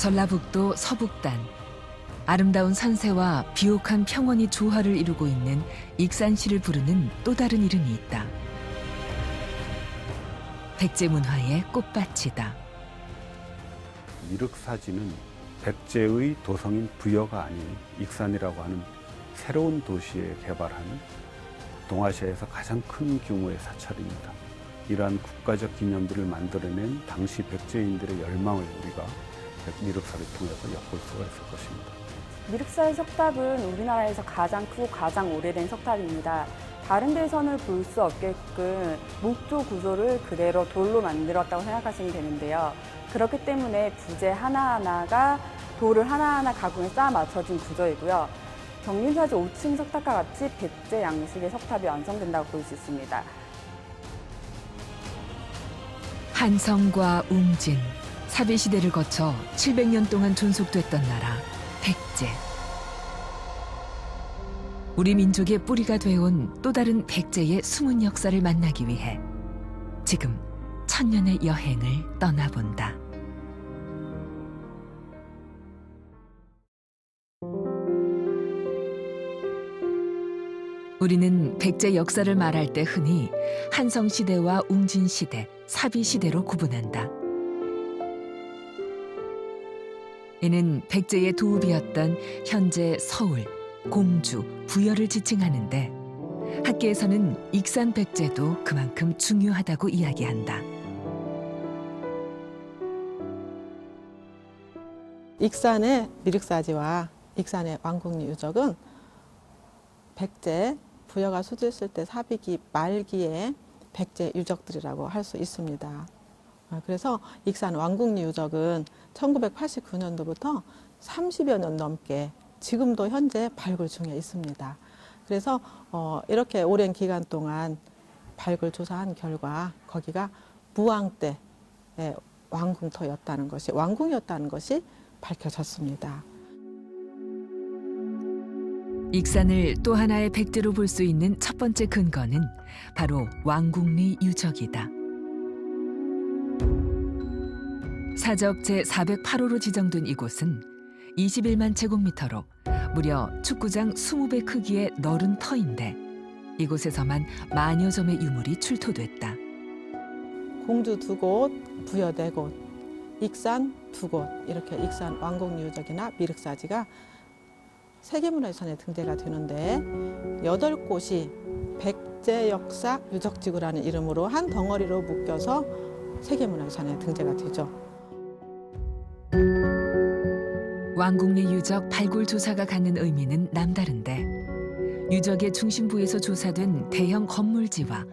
전라북도 서북단. 아름다운 산세와 비옥한 평원이 조화를 이루고 있는 익산시를 부르는 또 다른 이름이 있다. 백제 문화의 꽃밭이다. 미륵사지는 백제의 도성인 부여가 아닌 익산이라고 하는 새로운 도시에 개발한 동아시아에서 가장 큰 규모의 사찰입니다. 이러한 국가적 기념비를 만들어낸 당시 백제인들의 열망을 우리가 미륵사를 통해서 엿볼 수가 있을 것입니다. 미륵사의 석탑은 우리나라에서 가장 크고 가장 오래된 석탑입니다. 다른 데서는 볼 수 없게끔 목조 구조를 그대로 돌로 만들었다고 생각하시면 되는데요. 그렇기 때문에 부재 하나하나가 돌을 하나하나 가공에 쌓아 맞춰진 구조이고요. 정림사지 5층 석탑과 같이 백제 양식의 석탑이 완성된다고 볼 수 있습니다. 한성과 웅진, 사비시대를 거쳐 700년 동안 존속됐던 나라 백제. 우리 민족의 뿌리가 되어온 또 다른 백제의 숨은 역사를 만나기 위해 지금 천년의 여행을 떠나본다. 우리는 백제 역사를 말할 때 흔히 한성시대와 웅진시대, 사비시대로 구분한다. 이는 백제의 도읍이었던 현재 서울, 공주, 부여를 지칭하는데 학계에서는 익산 백제도 그만큼 중요하다고 이야기한다. 익산의 미륵사지와 익산의 왕궁리 유적은 백제 부여가 수도했을 때 사비기 말기의 백제 유적들이라고 할 수 있습니다. 그래서 익산 왕궁리 유적은 1989년도부터 30여 년 넘게 지금도 현재 발굴 중에 있습니다. 그래서 이렇게 오랜 기간 동안 발굴 조사한 결과 거기가 무왕 때의 왕궁터였다는 것이, 왕궁이었다는 것이 밝혀졌습니다. 익산을 또 하나의 백제로 볼 수 있는 첫 번째 근거는 바로 왕궁리 유적이다. 사적 제408호로 지정된 이곳은 21만 제곱미터로 무려 축구장 20배 크기의 넓은 터인데 이곳에서만 만여 점의 유물이 출토됐다. 공주 2곳, 부여 4곳, 익산 2곳, 이렇게 익산 왕궁리 유적이나 미륵사지가 세계문화유산에 등재가 되는데 8곳이 백제 역사 유적지구라는 이름으로 한 덩어리로 묶여서 세계문화유산에 등재가 되죠. 왕궁리 유적 발굴 조사가 갖는 의미는 남다른데 유적의 중심부에서 조사된 대형 건물지와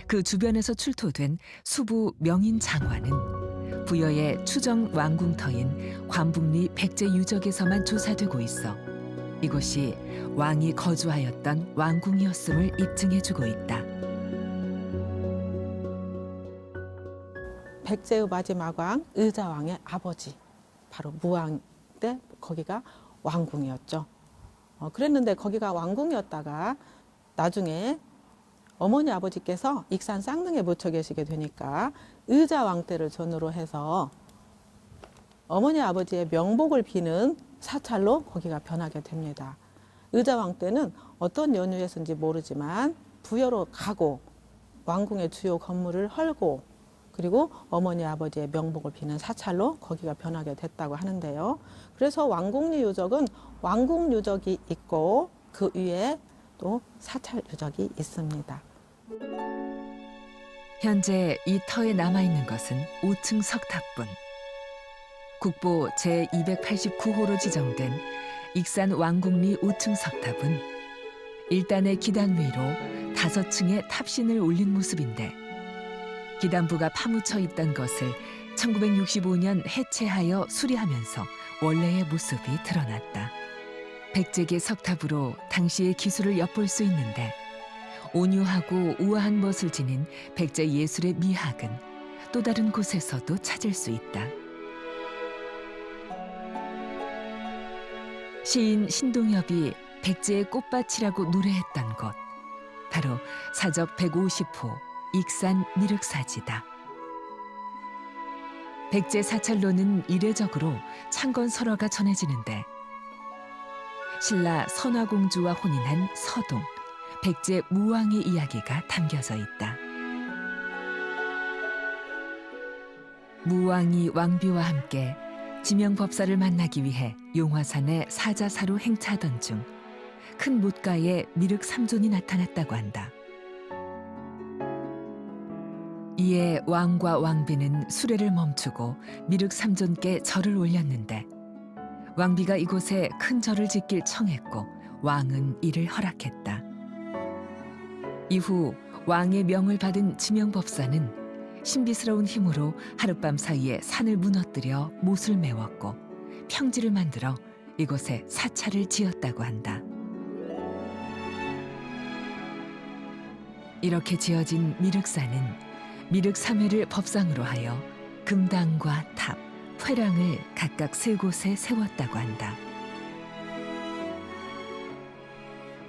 그 주변에서 출토된 수부 명인 장화는 부여의 추정 왕궁터인 관북리 백제 유적에서만 조사되고 있어 이곳이 왕이 거주하였던 왕궁이었음을 입증해주고 있다. 백제의 마지막 왕 의자왕의 아버지, 바로 무왕 때 거기가 왕궁이었죠. 그랬는데 거기가 왕궁이었다가 나중에 어머니 아버지께서 익산 쌍릉에 묻혀 계시게 되니까 의자왕 때를 전후로 해서 어머니 아버지의 명복을 비는 사찰로 거기가 변하게 됩니다. 의자왕 때는 어떤 연유에서인지 모르지만 부여로 가고 왕궁의 주요 건물을 헐고 그리고 어머니 아버지의 명복을 비는 사찰로 거기가 변하게 됐다고 하는데요. 그래서 왕궁리 유적은 왕궁 유적이 있고 그 위에 또 사찰 유적이 있습니다. 현재 이 터에 남아있는 것은 5층 석탑뿐. 국보 제289호로 지정된 익산 왕궁리 5층 석탑은 일단의 기단 위로 5층의 탑신을 올린 모습인데 기단부가 파묻혀 있던 것을 1965년 해체하여 수리하면서 원래의 모습이 드러났다. 백제계 석탑으로 당시의 기술을 엿볼 수 있는데 온유하고 우아한 멋을 지닌 백제 예술의 미학은 또 다른 곳에서도 찾을 수 있다. 시인 신동엽이 백제의 꽃밭이라고 노래했던 곳, 바로 사적 150호 익산 미륵사지다. 백제 사찰로는 이례적으로 창건 설화가 전해지는데 신라 선화공주와 혼인한 서동, 백제 무왕의 이야기가 담겨져 있다. 무왕이 왕비와 함께 지명법사를 만나기 위해 용화산에 사자사로 행차하던 중 큰 묻가에 미륵 삼존이 나타났다고 한다. 이에 왕과 왕비는 수레를 멈추고 미륵 삼존께 절을 올렸는데 왕비가 이곳에 큰 절을 짓길 청했고 왕은 이를 허락했다. 이후 왕의 명을 받은 지명법사는 신비스러운 힘으로 하룻밤 사이에 산을 무너뜨려 못을 메웠고 평지를 만들어 이곳에 사찰을 지었다고 한다. 이렇게 지어진 미륵산은 미륵삼회를 법상으로 하여 금당과 탑, 회랑을 각각 3곳에 세웠다고 한다.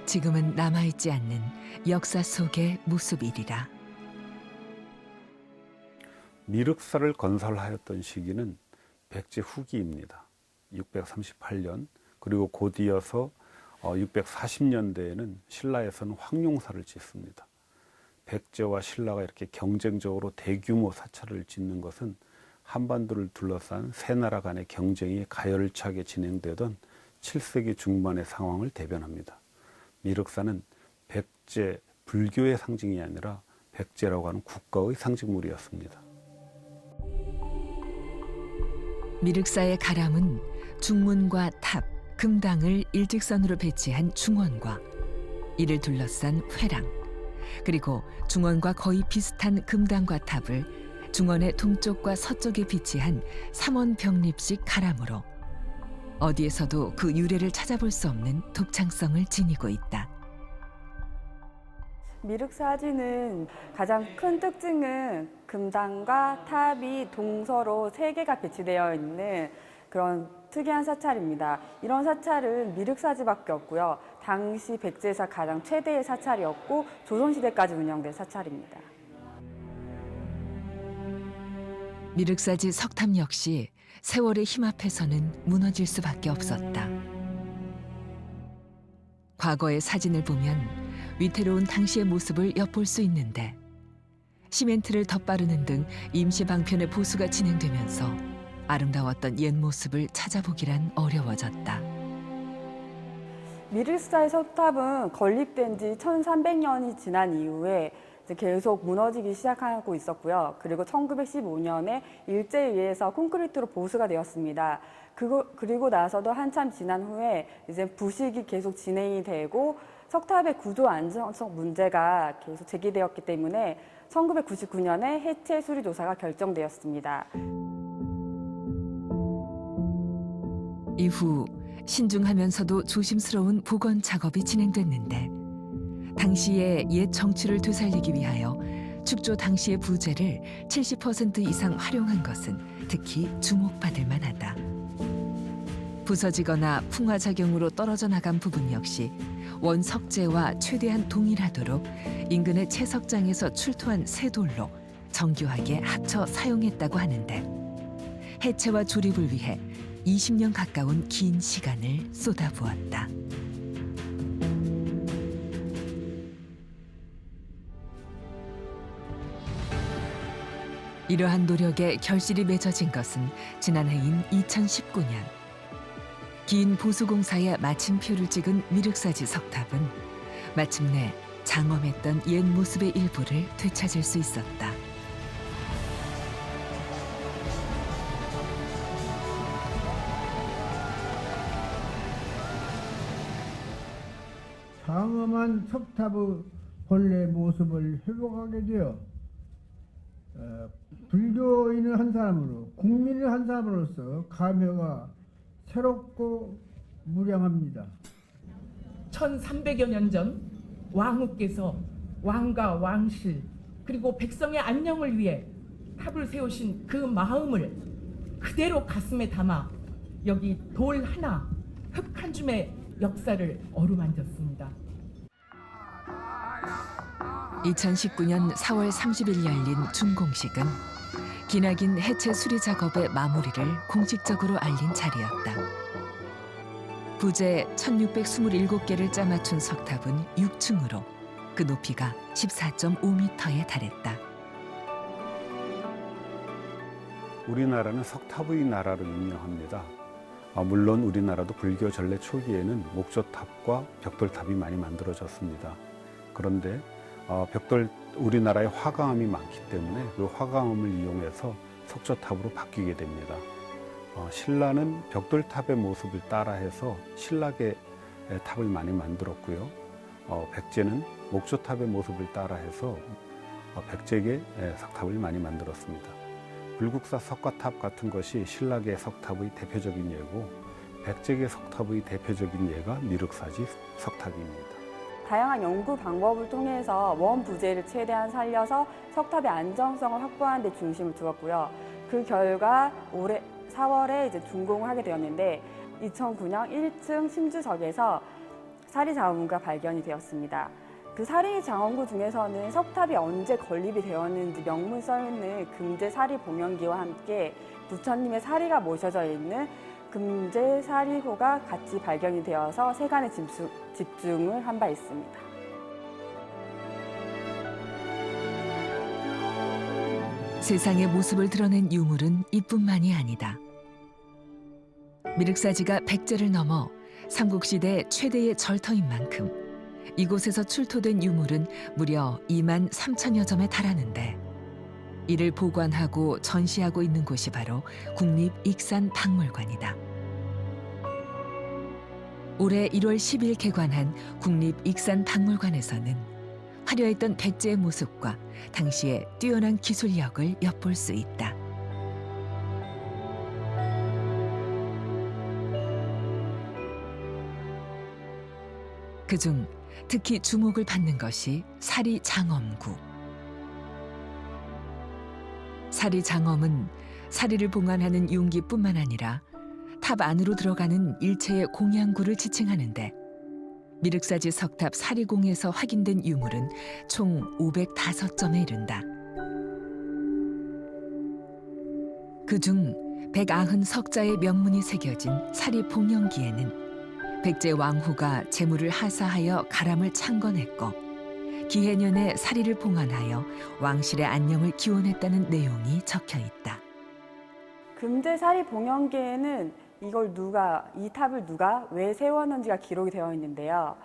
지금은 남아있지 않는 역사 속의 모습이리라. 미륵사를 건설하였던 시기는 백제 후기입니다. 638년, 그리고 곧 이어서 640년대에는 신라에서는 황룡사를 짓습니다. 백제와 신라가 이렇게 경쟁적으로 대규모 사찰을 짓는 것은 한반도를 둘러싼 세 나라 간의 경쟁이 가열차게 진행되던 7세기 중반의 상황을 대변합니다. 미륵사는 백제 불교의 상징이 아니라 백제라고 하는 국가의 상징물이었습니다. 미륵사의 가람은 중문과 탑, 금당을 일직선으로 배치한 중원과 이를 둘러싼 회랑, 그리고 중원과 거의 비슷한 금당과 탑을 중원의 동쪽과 서쪽에 비치한 삼원벽립식 가람으로 어디에서도 그 유래를 찾아볼 수 없는 독창성을 지니고 있다. 미륵사지는 가장 큰 특징은 금당과 탑이 동서로 3개가 배치되어 있는 그런 특이한 사찰입니다. 이런 사찰은 미륵사지밖에 없고요. 당시 백제에서 가장 최대의 사찰이었고 조선시대까지 운영된 사찰입니다. 미륵사지 석탑 역시 세월의 힘 앞에서는 무너질 수밖에 없었다. 과거의 사진을 보면 위태로운 당시의 모습을 엿볼 수 있는데 시멘트를 덧바르는 등 임시 방편의 보수가 진행되면서 아름다웠던 옛 모습을 찾아보기란 어려워졌다. 미륵사의 석탑은 건립된 지 1300년이 지난 이후에 이제 계속 무너지기 시작하고 있었고요. 그리고 1915년에 일제에 의해서 콘크리트로 보수가 되었습니다. 그리고 나서도 한참 지난 후에 이제 부식이 계속 진행이 되고 석탑의 구조 안정성 문제가 계속 제기되었기 때문에 1999년에 해체 수리 조사가 결정되었습니다. 이후 신중하면서도 조심스러운 복원 작업이 진행됐는데 당시의 옛 정취를 되살리기 위하여 축조 당시의 부재를 70% 이상 활용한 것은 특히 주목받을 만하다. 부서지거나 풍화작용으로 떨어져 나간 부분 역시 원석재와 최대한 동일하도록 인근의 채석장에서 출토한 쇠돌로 정교하게 합쳐 사용했다고 하는데 해체와 조립을 위해 20년 가까운 긴 시간을 쏟아부었다. 이러한 노력에 결실이 맺어진 것은 지난해인 2019년. 긴 보수공사에 마침표를 찍은 미륵사지 석탑은 마침내 장엄했던 옛 모습의 일부를 되찾을 수 있었다. 장엄한 석탑의 본래 모습을 회복하게 되어 불교인을 한 사람으로, 국민을 한 사람으로서 감회가 새롭고 무량합니다. 1300여 년 전 왕후께서 왕과 왕실 그리고 백성의 안녕을 위해 탑을 세우신 그 마음을 그대로 가슴에 담아 여기 돌 하나, 흙 한 줌의 역사를 어루만졌습니다. 2019년 4월 30일 열린 준공식은 기나긴 해체 수리 작업의 마무리를 공식적으로 알린 자리였다. 부재 1627개를 짜맞춘 석탑은 6층으로 그 높이가 14.5m에 달했다. 우리나라는 석탑의 나라로 유명합니다. 물론 우리나라도 불교 전래 초기에는 목조탑과 벽돌탑이 많이 만들어졌습니다. 그런데 우리나라에 화강암이 많기 때문에 그 화강암을 이용해서 석조탑으로 바뀌게 됩니다. 신라는 벽돌탑의 모습을 따라해서 신라계 탑을 많이 만들었고요. 백제는 목조탑의 모습을 따라해서 백제계 석탑을 많이 만들었습니다. 불국사 석가탑 같은 것이 신라계 석탑의 대표적인 예고, 백제계 석탑의 대표적인 예가 미륵사지 석탑입니다. 다양한 연구 방법을 통해서 원 부재를 최대한 살려서 석탑의 안정성을 확보하는 데 중심을 두었고요. 그 결과 올해 4월에 이제 준공을 하게 되었는데 2009년 1층 심주석에서 사리장엄구가 발견이 되었습니다. 그 사리장엄구 중에서는 석탑이 언제 건립이 되었는지 명문 써있는 금제 사리봉연기와 함께 부처님의 사리가 모셔져 있는 금제 사리호가 같이 발견이 되어서 세간의 집중을 한 바 있습니다. 세상의 모습을 드러낸 유물은 이뿐만이 아니다. 미륵사지가 백제를 넘어 삼국시대 최대의 절터인 만큼 이곳에서 출토된 유물은 무려 2만 3천여 점에 달하는데 이를 보관하고 전시하고 있는 곳이 바로 국립익산박물관이다. 올해 1월 10일 개관한 국립익산박물관에서는 화려했던 백제의 모습과 당시의 뛰어난 기술력을 엿볼 수 있다. 그중 특히 주목을 받는 것이 사리장엄구. 사리장엄은 사리를 봉안하는 용기뿐만 아니라 탑 안으로 들어가는 일체의 공양구를 지칭하는데 미륵사지 석탑 사리공에서 확인된 유물은 총 505점에 이른다. 그중 190석자의 명문이 새겨진 사리봉영기에는 백제 왕후가 재물을 하사하여 가람을 창건했고 기해년에 사리를 봉안하여 왕실의 안녕을 기원했다는 내용이 적혀 있다. 금제 사리봉영기에는 이 탑을 누가 왜 세웠는지가 기록이 되어 있는데요.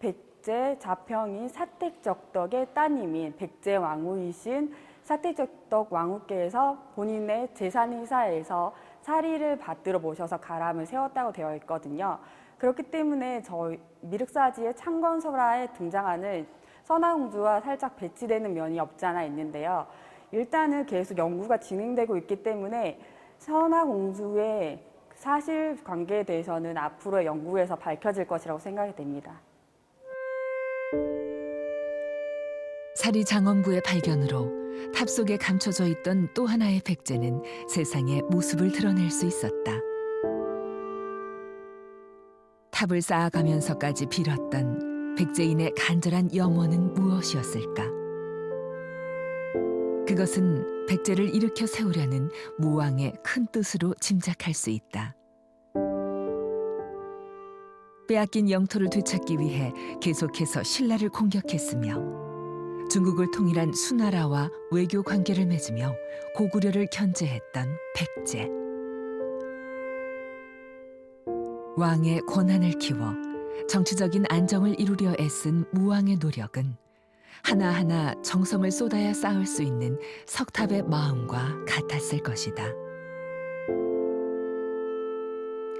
백제 자평인 사택적덕의 따님인 백제 왕후이신 사택적덕 왕후께서 본인의 재산이사에서 사리를 받들어 모셔서 가람을 세웠다고 되어 있거든요. 그렇기 때문에 저희 미륵사지의 창건설화에 등장하는 선화공주와 살짝 배치되는 면이 없지 않아 있는데요. 일단은 계속 연구가 진행되고 있기 때문에 선화공주의 사실관계에 대해서는 앞으로의 연구에서 밝혀질 것이라고 생각이 됩니다. 사리장엄구의 발견으로 탑 속에 감춰져 있던 또 하나의 백제는 세상에 모습을 드러낼 수 있었다. 탑을 쌓아가면서까지 빌었던 백제인의 간절한 염원은 무엇이었을까? 그것은 백제를 일으켜 세우려는 무왕의 큰 뜻으로 짐작할 수 있다. 빼앗긴 영토를 되찾기 위해 계속해서 신라를 공격했으며 중국을 통일한 수나라와 외교 관계를 맺으며 고구려를 견제했던 백제. 왕의 권한을 키워 정치적인 안정을 이루려 애쓴 무왕의 노력은 하나하나 정성을 쏟아야 쌓을 수 있는 석탑의 마음과 같았을 것이다.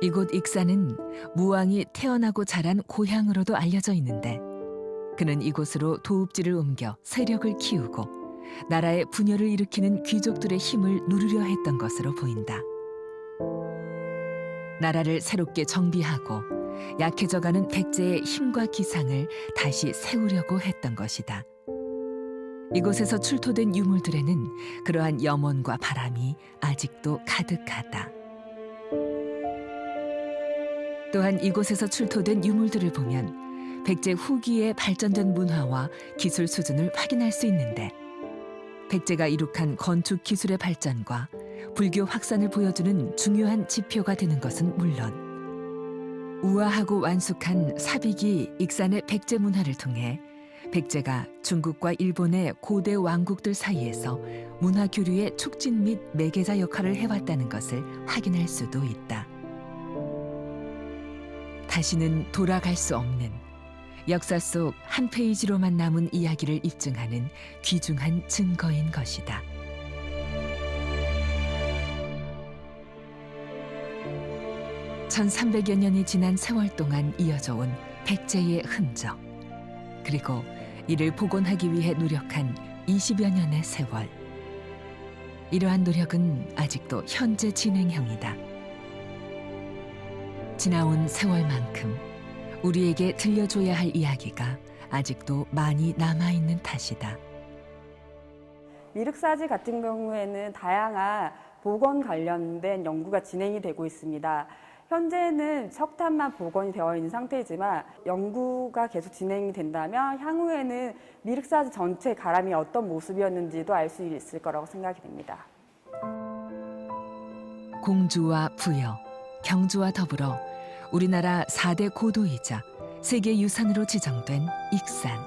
이곳 익산은 무왕이 태어나고 자란 고향으로도 알려져 있는데 그는 이곳으로 도읍지를 옮겨 세력을 키우고 나라의 분열을 일으키는 귀족들의 힘을 누르려 했던 것으로 보인다. 나라를 새롭게 정비하고 약해져가는 백제의 힘과 기상을 다시 세우려고 했던 것이다. 이곳에서 출토된 유물들에는 그러한 염원과 바람이 아직도 가득하다. 또한 이곳에서 출토된 유물들을 보면 백제 후기의 발전된 문화와 기술 수준을 확인할 수 있는데 백제가 이룩한 건축 기술의 발전과 불교 확산을 보여주는 중요한 지표가 되는 것은 물론 우아하고 완숙한 사비기 익산의 백제 문화를 통해 백제가 중국과 일본의 고대 왕국들 사이에서 문화 교류의 촉진 및 매개자 역할을 해왔다는 것을 확인할 수도 있다. 다시는 돌아갈 수 없는 역사 속 한 페이지로만 남은 이야기를 입증하는 귀중한 증거인 것이다. (1300여 년이 지난 세월 동안 이어져 온 백제의 흔적, 그리고 이를 복원하기 위해 노력한 20여 년의 세월. 이러한 노력은 아직도 현재 진행형이다. 지나온 세월만큼 우리에게 들려줘야 할 이야기가 아직도 많이 남아있는 탓이다. 미륵사지 같은 경우에는 다양한 복원 관련된 연구가 진행이 되고 있습니다. 현재는 석탑만 복원이 되어 있는 상태이지만 연구가 계속 진행이 된다면 향후에는 미륵사지 전체 가람이 어떤 모습이었는지도 알 수 있을 거라고 생각이 됩니다. 공주와 부여, 경주와 더불어 우리나라 4대 고도이자 세계유산으로 지정된 익산.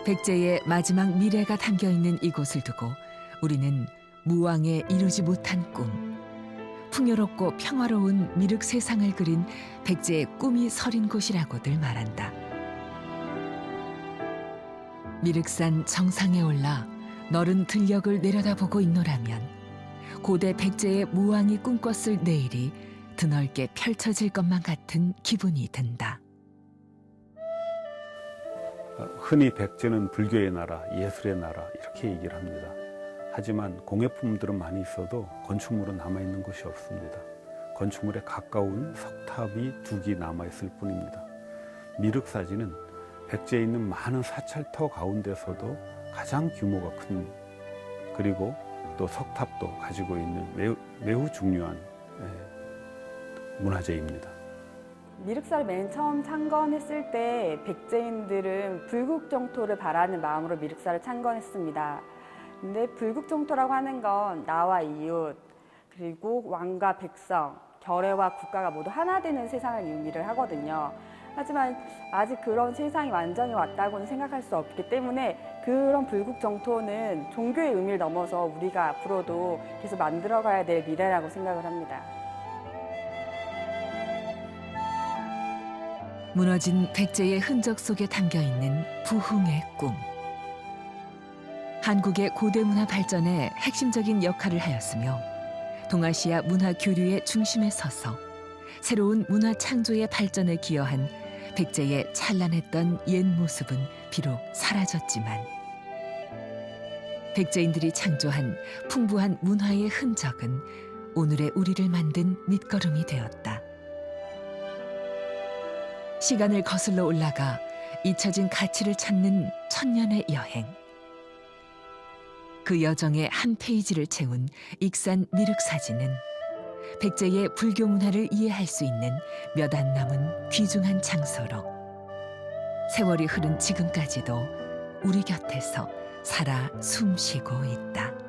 백제의 마지막 미래가 담겨있는 이곳을 두고 우리는 무왕의 이루지 못한 꿈, 풍요롭고 평화로운 미륵 세상을 그린 백제의 꿈이 서린 곳이라고들 말한다. 미륵산 정상에 올라 너른 들녘을 내려다보고 있노라면 고대 백제의 무왕이 꿈꿨을 내일이 드넓게 펼쳐질 것만 같은 기분이 든다. 흔히 백제는 불교의 나라, 예술의 나라 이렇게 얘기를 합니다. 하지만 공예품들은 많이 있어도 건축물은 남아있는 곳이 없습니다. 건축물에 가까운 석탑이 2기 남아있을 뿐입니다. 미륵사지는 백제에 있는 많은 사찰터 가운데서도 가장 규모가 큰, 그리고 또 석탑도 가지고 있는 매우 중요한 문화재입니다. 미륵사를 맨 처음 창건했을 때 백제인들은 불국정토를 바라는 마음으로 미륵사를 창건했습니다. 근데 불국정토라고 하는 건 나와 이웃, 그리고 왕과 백성, 결의와 국가가 모두 하나 되는 세상을 의미를 하거든요. 하지만 아직 그런 세상이 완전히 왔다고는 생각할 수 없기 때문에 그런 불국정토는 종교의 의미를 넘어서 우리가 앞으로도 계속 만들어가야 될 미래라고 생각을 합니다. 무너진 백제의 흔적 속에 담겨있는 부흥의 꿈. 한국의 고대 문화 발전에 핵심적인 역할을 하였으며 동아시아 문화 교류의 중심에 서서 새로운 문화 창조의 발전에 기여한 백제의 찬란했던 옛 모습은 비록 사라졌지만 백제인들이 창조한 풍부한 문화의 흔적은 오늘의 우리를 만든 밑거름이 되었다. 시간을 거슬러 올라가 잊혀진 가치를 찾는 천년의 여행. 그 여정의 한 페이지를 채운 익산 미륵사지는 백제의 불교 문화를 이해할 수 있는 몇 안 남은 귀중한 장소로 세월이 흐른 지금까지도 우리 곁에서 살아 숨쉬고 있다.